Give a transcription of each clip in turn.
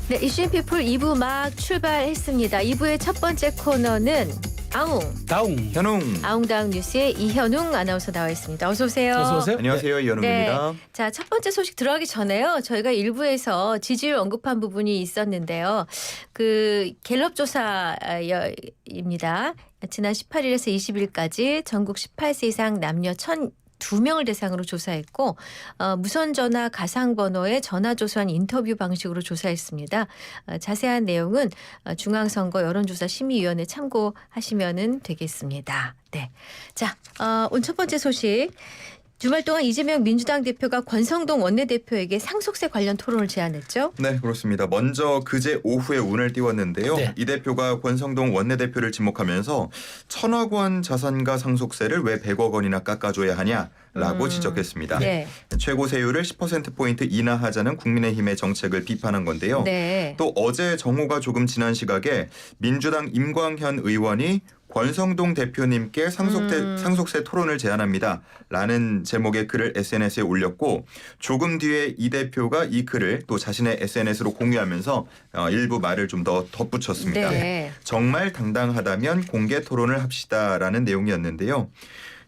네, 이슈앤피플 2부 막 출발했습니다. 2부의 첫 번째 코너는 다웅. 현웅. 아웅다웅 뉴스의 이현웅 아나운서 나와 있습니다. 어서 오세요. 어서 오세요. 안녕하세요. 이현웅입니다. 자, 첫 번째 소식 들어가기 전에요. 저희가 일부에서 지지율 언급한 부분이 있었는데요. 그 갤럽 조사입니다. 지난 18일에서 20일까지 전국 18세 이상 남녀 1,002명을 대상으로 조사했고 무선 전화 가상 번호에 전화 조사한 인터뷰 방식으로 조사했습니다. 자세한 내용은 중앙선거 여론조사 심의위원회 참고하시면 되겠습니다. 네, 자, 오늘 첫 번째 소식. 주말 동안 이재명 민주당 대표가 권성동 원내대표에게 상속세 관련 토론을 제안했죠. 네, 그렇습니다. 먼저 그제 오후에 운을 띄웠는데요. 네. 이 대표가 권성동 원내대표를 지목하면서 1,000억 원 자산가 상속세를 왜 100억 원이나 깎아줘야 하냐라고 지적했습니다. 네. 최고 세율을 10%포인트 인하하자는 국민의힘의 정책을 비판한 건데요. 네. 또 어제 정오가 조금 지난 시각에 민주당 임광현 의원이 권성동 대표님께 상속세 토론을 제안합니다. 라는 제목의 글을 SNS에 올렸고 조금 뒤에 이 대표가 이 글을 또 자신의 SNS로 공유하면서 일부 말을 좀 더 덧붙였습니다. 네. 정말 당당하다면 공개 토론을 합시다라는 내용이었는데요.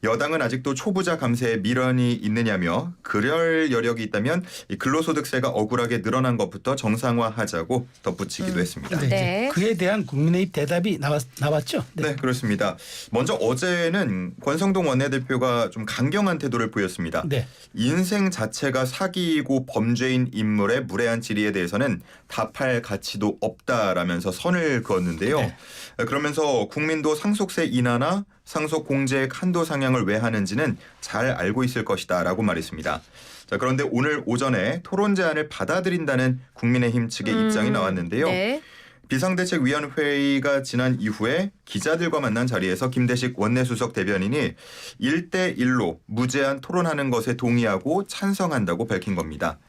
여당은 아직도 초부자 감세에 미련이 있느냐며 그럴 여력이 있다면 이 근로소득세가 억울하게 늘어난 것부터 정상화하자고 덧붙이기도 했습니다. 네. 네. 그에 대한 국민의힘 대답이 나왔죠. 네, 그렇습니다. 먼저 어제는 권성동 원내대표가 좀 강경한 태도를 보였습니다. 네. 인생 자체가 사기이고 범죄인 인물의 무례한 질의에 대해서는 답할 가치도 없다라면서 선을 그었는데요. 네. 그러면서 국민도 상속세 인하나 상속 공제액 한도 상향을 왜 하는지는 잘 알고 있을 것이다라고 말했습니다. 자, 그런데 오늘 오전에 토론 제안을 받아들인다는 국민의힘 측의 입장이 나왔는데요. 네. 비상대책위원회의가 지난 이후에 기자들과 만난 자리에서 김대식 원내수석 대변인이 1대1로 무제한 토론하는 것에 동의하고 찬성한다고 밝힌 겁니다.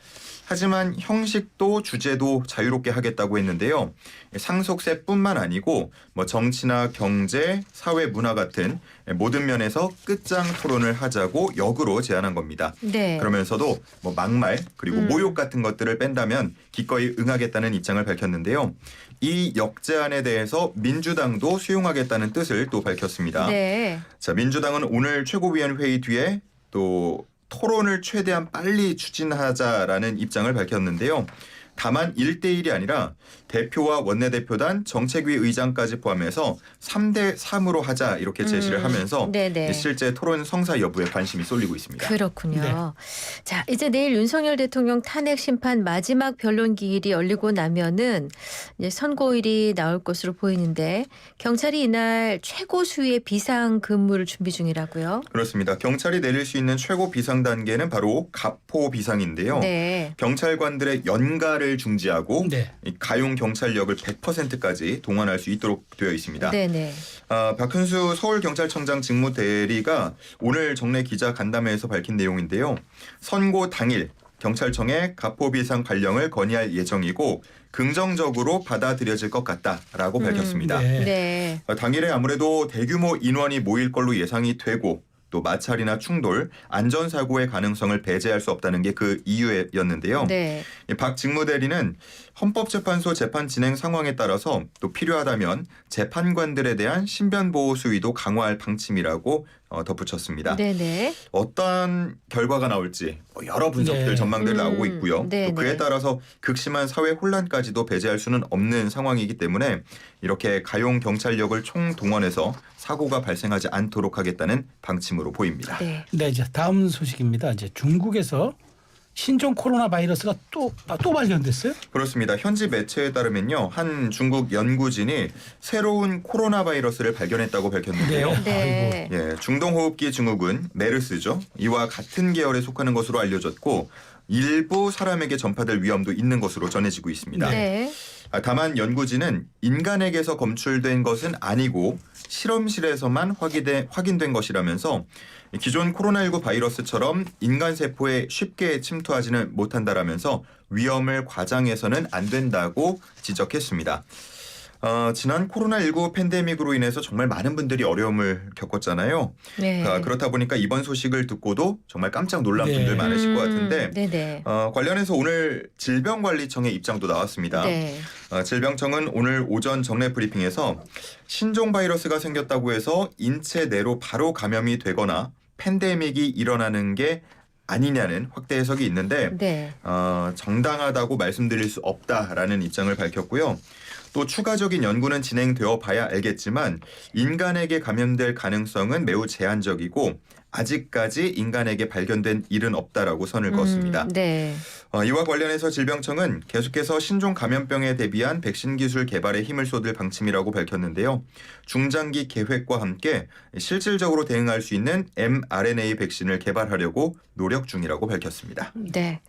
하지만 형식도 주제도 자유롭게 하겠다고 했는데요. 상속세뿐만 아니고 정치나 경제, 사회, 문화 같은 모든 면에서 끝장 토론을 하자고 역으로 제안한 겁니다. 네. 그러면서도 막말 그리고 모욕 같은 것들을 뺀다면 기꺼이 응하겠다는 입장을 밝혔는데요. 이 역제안에 대해서 민주당도 수용하겠다는 뜻을 또 밝혔습니다. 네. 자, 민주당은 오늘 최고위원회의 뒤에 또 토론을 최대한 빨리 추진하자라는 입장을 밝혔는데요. 다만 1대1이 아니라 대표와 원내대표단 정책위 의장까지 포함해서 3대3으로 하자 이렇게 제시를 하면서 네네. 실제 토론 성사 여부에 관심이 쏠리고 있습니다. 그렇군요. 네. 자, 이제 내일 윤석열 대통령 탄핵 심판 마지막 변론 기일이 열리고 나면은 이제 선고일이 나올 것으로 보이는데 경찰이 이날 최고 수위의 비상 근무를 준비 중이라고요. 그렇습니다. 경찰이 내릴 수 있는 최고 비상 단계는 바로 가포 비상인데요. 네. 경찰관들의 연가를 중지하고 네. 이 가용 경찰력을 100%까지 동원할 수 있도록 되어 있습니다. 네네. 박현수 서울경찰청장 직무대리가 오늘 정례 기자 간담회에서 밝힌 내용인데요. 선고 당일 경찰청에 가포 비상 발령을 건의할 예정이고 긍정적으로 받아들여질 것 같다라고 밝혔습니다. 네. 네. 당일에 아무래도 대규모 인원이 모일 걸로 예상이 되고 또 마찰이나 충돌, 안전사고의 가능성을 배제할 수 없다는 게 그 이유였는데요. 네. 박 직무대리는 헌법재판소 재판 진행 상황에 따라서 또 필요하다면 재판관들에 대한 신변보호 수위도 강화할 방침이라고 덧붙였습니다. 네네. 어떤 결과가 나올지 여러 분석들 네. 전망들 나오고 있고요. 네네. 또 그에 따라서 극심한 사회 혼란까지도 배제할 수는 없는 상황이기 때문에 이렇게 가용 경찰력을 총동원해서 사고가 발생하지 않도록 하겠다는 방침으로 보입니다. 네. 네, 이제 다음 소식입니다. 이제 중국에서 신종 코로나 바이러스가 또 발견됐어요? 그렇습니다. 현지 매체에 따르면요. 한 중국 연구진이 새로운 코로나 바이러스를 발견했다고 밝혔는데요. 네. 예, 중동호흡기 증후군 메르스죠. 이와 같은 계열에 속하는 것으로 알려졌고 일부 사람에게 전파될 위험도 있는 것으로 전해지고 있습니다. 네. 다만 연구진은 인간에게서 검출된 것은 아니고 실험실에서만 확인된 것이라면서 기존 코로나19 바이러스처럼 인간 세포에 쉽게 침투하지는 못한다라면서 위험을 과장해서는 안 된다고 지적했습니다. 지난 코로나19 팬데믹으로 인해서 정말 많은 분들이 어려움을 겪었잖아요. 네. 그렇다 보니까 이번 소식을 듣고도 정말 깜짝 놀란 네. 분들 많으실 것 같은데 네네. 관련해서 오늘 질병관리청의 입장도 나왔습니다. 네. 질병청은 오늘 오전 정례 브리핑에서 신종 바이러스가 생겼다고 해서 인체 내로 바로 감염이 되거나 팬데믹이 일어나는 게 아니냐는 확대 해석이 있는데 네. 정당하다고 말씀드릴 수 없다라는 입장을 밝혔고요. 또 추가적인 연구는 진행되어 봐야 알겠지만 인간에게 감염될 가능성은 매우 제한적이고 아직까지 인간에게 발견된 일은 없다라고 선을 그었습니다. 네. 이와 관련해서 질병청은 계속해서 신종 감염병에 대비한 백신 기술 개발에 힘을 쏟을 방침이라고 밝혔는데요. 중장기 계획과 함께 실질적으로 대응할 수 있는 mRNA 백신을 개발하려고 노력 중이라고 밝혔습니다. 네.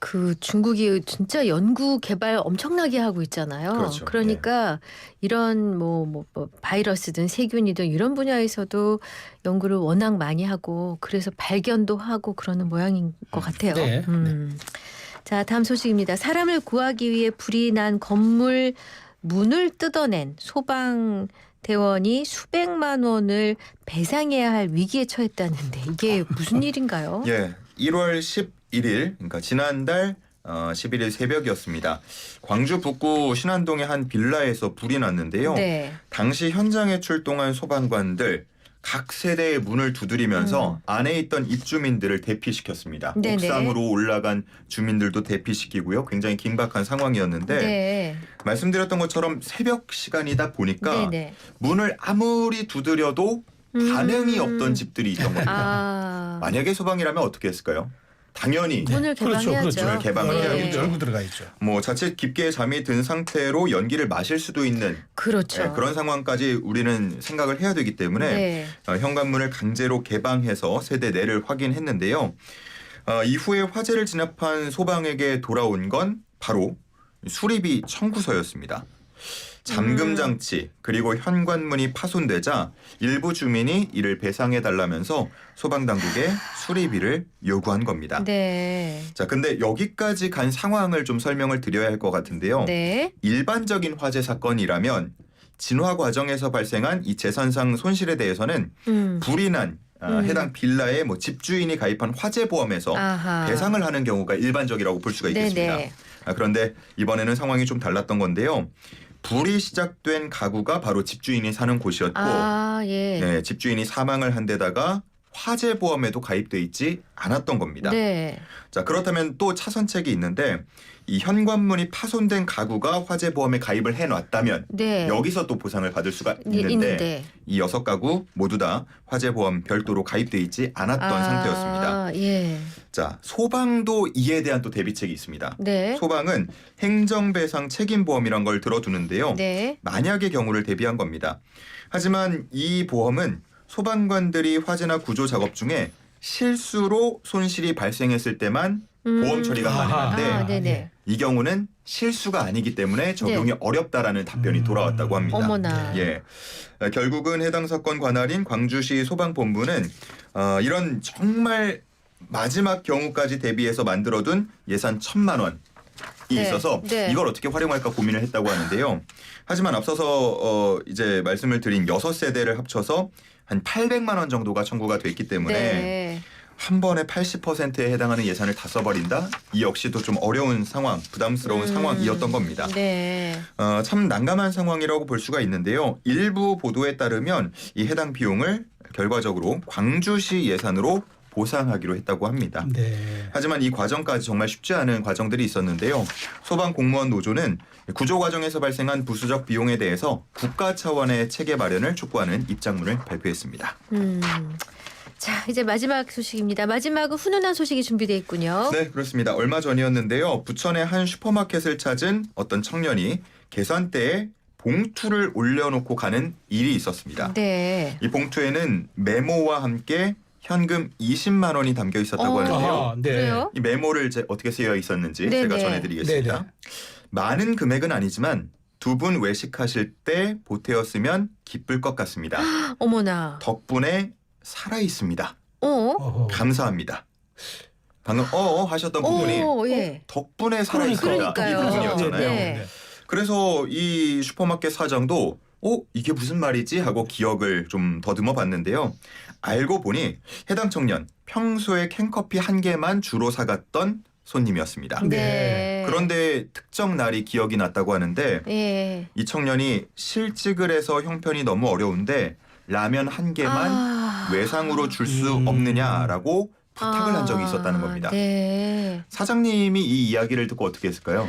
그 중국이 진짜 연구 개발 엄청나게 하고 있잖아요. 그렇죠. 그러니까 이런 뭐 바이러스든 세균이든 이런 분야에서도 연구를 워낙 많이 하고 그래서 발견도 하고 그러는 모양인 것 같아요. 네. 자, 다음 소식입니다. 사람을 구하기 위해 불이 난 건물 문을 뜯어낸 소방대원이 수백만 원을 배상해야 할 위기에 처했다는데 이게 무슨 일인가요? 예, 1월 11일, 그러니까 지난달 11일 새벽이었습니다. 광주 북구 신안동의 한 빌라에서 불이 났는데요. 네. 당시 현장에 출동한 소방관들 각 세대의 문을 두드리면서 안에 있던 입주민들을 대피시켰습니다. 네네. 옥상으로 올라간 주민들도 대피시키고요. 굉장히 긴박한 상황이었는데 네. 말씀드렸던 것처럼 새벽 시간이다 보니까 네네. 문을 아무리 두드려도 반응이 없던 집들이 있던 겁니다. 아. 만약에 소방이라면 어떻게 했을까요? 당연히 문을 그렇죠, 개방해야죠. 문을 개방해야겠죠. 열고 들어가야죠. 뭐 자칫 깊게 잠이 든 상태로 연기를 마실 수도 있는 그렇죠. 그런 상황까지 우리는 생각을 해야 되기 때문에 네. 현관문을 강제로 개방해서 세대 내를 확인했는데요. 이후에 화재를 진압한 소방에게 돌아온 건 바로 수리비 청구서였습니다. 잠금 장치 그리고 현관문이 파손되자 일부 주민이 이를 배상해달라면서 소방당국에 수리비를 요구한 겁니다. 네. 자, 근데 여기까지 간 상황을 좀 설명을 드려야 할 것 같은데요. 네. 일반적인 화재 사건이라면 진화 과정에서 발생한 이 재산상 손실에 대해서는 불이 난 해당 빌라의 뭐 집주인이 가입한 화재보험에서 아하. 배상을 하는 경우가 일반적이라고 볼 수가 있겠습니다. 네네. 그런데 이번에는 상황이 좀 달랐던 건데요. 불이 시작된 가구가 바로 집주인이 사는 곳이었고 아, 예. 네, 집주인이 사망을 한 데다가 화재보험에도 가입돼 있지 않았던 겁니다. 네. 자, 그렇다면 또 차선책이 있는데 이 현관문이 파손된 가구가 화재보험에 가입을 해놨다면 네. 여기서 또 보상을 받을 수가 있는데. 있는데 이 6가구 모두 다 화재보험 별도로 가입돼 있지 않았던 상태였습니다. 예. 자, 소방도 이에 대한 또 대비책이 있습니다. 네. 소방은 행정배상 책임보험이란 걸 들어두는데요. 네. 만약의 경우를 대비한 겁니다. 하지만 이 보험은 소방관들이 화재나 구조 작업 중에 실수로 손실이 발생했을 때만 보험 처리가 가능한데 아, 네네. 이 경우는 실수가 아니기 때문에 적용이 어렵다라는 답변이 돌아왔다고 합니다. 어머나. 예, 결국은 해당 사건 관할인 광주시 소방본부는 이런 정말 마지막 경우까지 대비해서 만들어둔 예산 1,000만 원이 네, 있어서 네. 이걸 어떻게 활용할까 고민을 했다고 하는데요. 하지만 앞서서 이제 말씀을 드린 6세대를 합쳐서 한 800만 원 정도가 청구가 됐기 때문에 네. 한 번에 80%에 해당하는 예산을 다 써버린다? 이 역시도 좀 어려운 상황, 부담스러운 상황이었던 겁니다. 네. 참 난감한 상황이라고 볼 수가 있는데요. 일부 보도에 따르면 이 해당 비용을 결과적으로 광주시 예산으로 보상하기로 했다고 합니다. 네. 하지만 이 과정까지 정말 쉽지 않은 과정들이 있었는데요. 소방공무원 노조는 구조 과정에서 발생한 부수적 비용에 대해서 국가 차원의 체계 마련을 촉구하는 입장문을 발표했습니다. 자, 이제 마지막 소식입니다. 마지막은 훈훈한 소식이 준비되어 있군요. 네, 그렇습니다. 얼마 전이었는데요. 부천의 한 슈퍼마켓을 찾은 어떤 청년이 계산대에 봉투를 올려놓고 가는 일이 있었습니다. 네. 이 봉투에는 메모와 함께 현금 20만 원이 담겨 있었다고 하는데요. 아, 네. 그래요? 이 메모를 어떻게 쓰여 있었는지 네네. 제가 전해드리겠습니다. 네네. 많은 금액은 아니지만 두 분 외식하실 때 보태었으면 기쁠 것 같습니다. 어머나. 덕분에 살아 있습니다. 어허. 감사합니다. 방금 하셨던 부분이 예. 덕분에 살아 있습니다. 이 그러니까요. 부분이었잖아요. 네. 그래서 이 슈퍼마켓 사장도 이게 무슨 말이지 하고 기억을 좀 더듬어 봤는데요. 알고 보니 해당 청년 평소에 캔커피 한 개만 주로 사갔던 손님이었습니다. 네. 그런데 특정 날이 기억이 났다고 하는데 예. 이 청년이 실직을 해서 형편이 너무 어려운데 라면 한 개만 외상으로 줄 수 없느냐라고 부탁을 한 적이 있었다는 겁니다. 네. 사장님이 이 이야기를 듣고 어떻게 했을까요?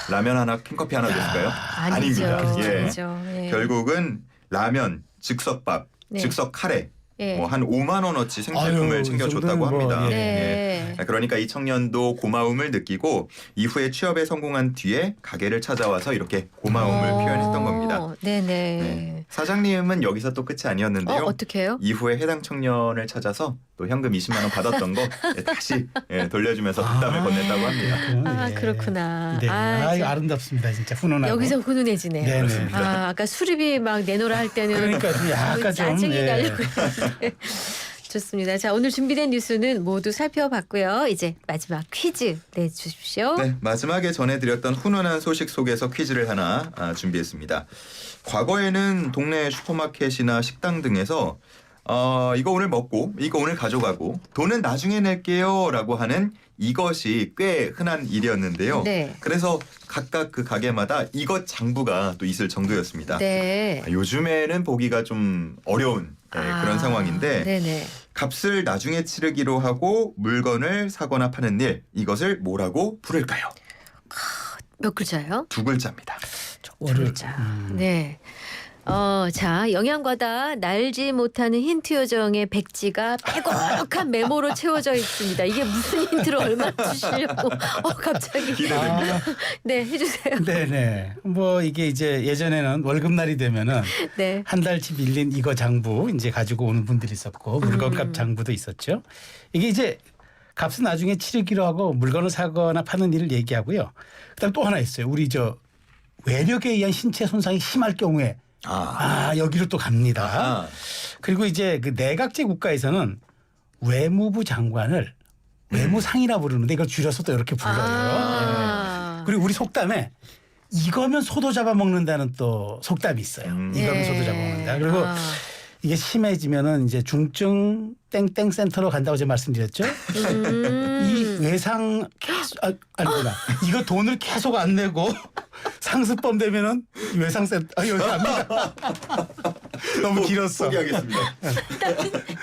라면 하나, 캔커피 하나 줬을까요? 아니죠. 아닙니다. 예. 아니죠. 예. 결국은 라면, 즉석밥, 네. 즉석 카레 예. 뭐 한 5만 원어치 생필품을 아유, 챙겨줬다고 이 정도는 뭐, 합니다. 네. 그러니까 이 청년도 고마움을 느끼고 이후에 취업에 성공한 뒤에 가게를 찾아와서 이렇게 고마움을 표현했던 겁니다. 네네. 네. 사장님은 여기서 또 끝이 아니었는데요. 어떻게 해요? 이후에 해당 청년을 찾아서 또 현금 20만 원 받았던 거 다시 돌려주면서 덕담을 건넸다고 합니다. 그렇구나. 네. 이거 자, 아름답습니다. 진짜 훈훈하고. 여기서 훈훈해지네요. 네네. 아까 수리비 막 내놓으라 할 때는 그러니까 좀 약간 좀 짜증이 예. 나려고 했는데. 좋습니다. 자, 오늘 준비된 뉴스는 모두 살펴봤고요. 이제 마지막 퀴즈 내주십시오. 네, 마지막에 전해드렸던 훈훈한 소식 속에서 퀴즈를 하나 준비했습니다. 과거에는 동네 슈퍼마켓이나 식당 등에서 이거 오늘 먹고 이거 오늘 가져가고 돈은 나중에 낼게요 라고 하는 이것이 꽤 흔한 일이었는데요. 네. 그래서 각각 그 가게마다 이것 장부가 또 있을 정도였습니다. 네. 요즘에는 보기가 좀 어려운 그런 상황인데 네네. 값을 나중에 치르기로 하고 물건을 사거나 파는 일, 이것을 뭐라고 부를까요? 몇 글자예요? 두 글자입니다. 월을 자, 네. 자, 영양과다 날지 못하는 힌트 요정의 백지가 빼곡한 메모로 채워져 있습니다. 이게 무슨 힌트를 얼마나 주시려고 갑자기 기대됩니다. 네, 해주세요. 네네. 뭐 이게 이제 예전에는 월급날이 되면은 네. 한 달치 빌린 이거 장부 이제 가지고 오는 분들이 있었고 물건값 장부도 있었죠. 이게 이제 값은 나중에 치르기로 하고 물건을 사거나 파는 일을 얘기하고요. 그다음 또 하나 있어요. 우리 저 외력에 의한 신체 손상이 심할 경우에 여기로 또 갑니다. 그리고 이제 그 내각제 국가에서는 외무부 장관을 외무상이라 부르는데 이걸 줄여서 또 이렇게 불러요. 네. 그리고 우리 속담에 이거면 소도 잡아먹는다는 또 속담이 있어요. 이거면 소도 잡아먹는다. 그리고 이게 심해지면은 이제 중증 땡땡 센터로 간다고 제가 말씀드렸죠. 이 외상 계속 아니구나. 이거 돈을 계속 안 내고 상습범 되면은 외상 센터 여기 갑니다. 너무 길었어. 포기하겠습니다.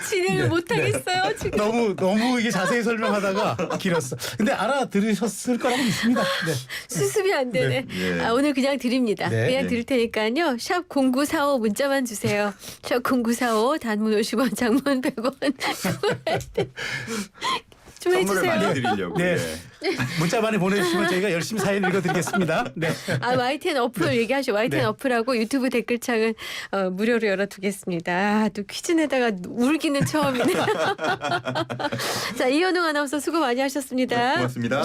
진행을 네. 못하겠어요 지금. 너무 이게 자세히 설명하다가 길었어. 근데 알아들으셨을 거라고 믿습니다. 네. 수습이 안 되네. 네. 오늘 그냥 드립니다. 네. 그냥 네. 드릴 테니까요. 샵 0945 문자만 주세요. 샵 0945 단문 50원 장문 100원. 좀 선물을 해주세요. 많이 드리려고. 네. 예. 문자 많이 보내주시면 저희가 열심히 사연 읽어드리겠습니다. 네. YTN 어플 얘기하시죠. YTN 네. 어플하고 유튜브 댓글창은 무료로 열어두겠습니다. 또 퀴즈 내다가 울기는 처음이네. 자, 이현웅 아나운서 수고 많이 하셨습니다. 고맙습니다. 네.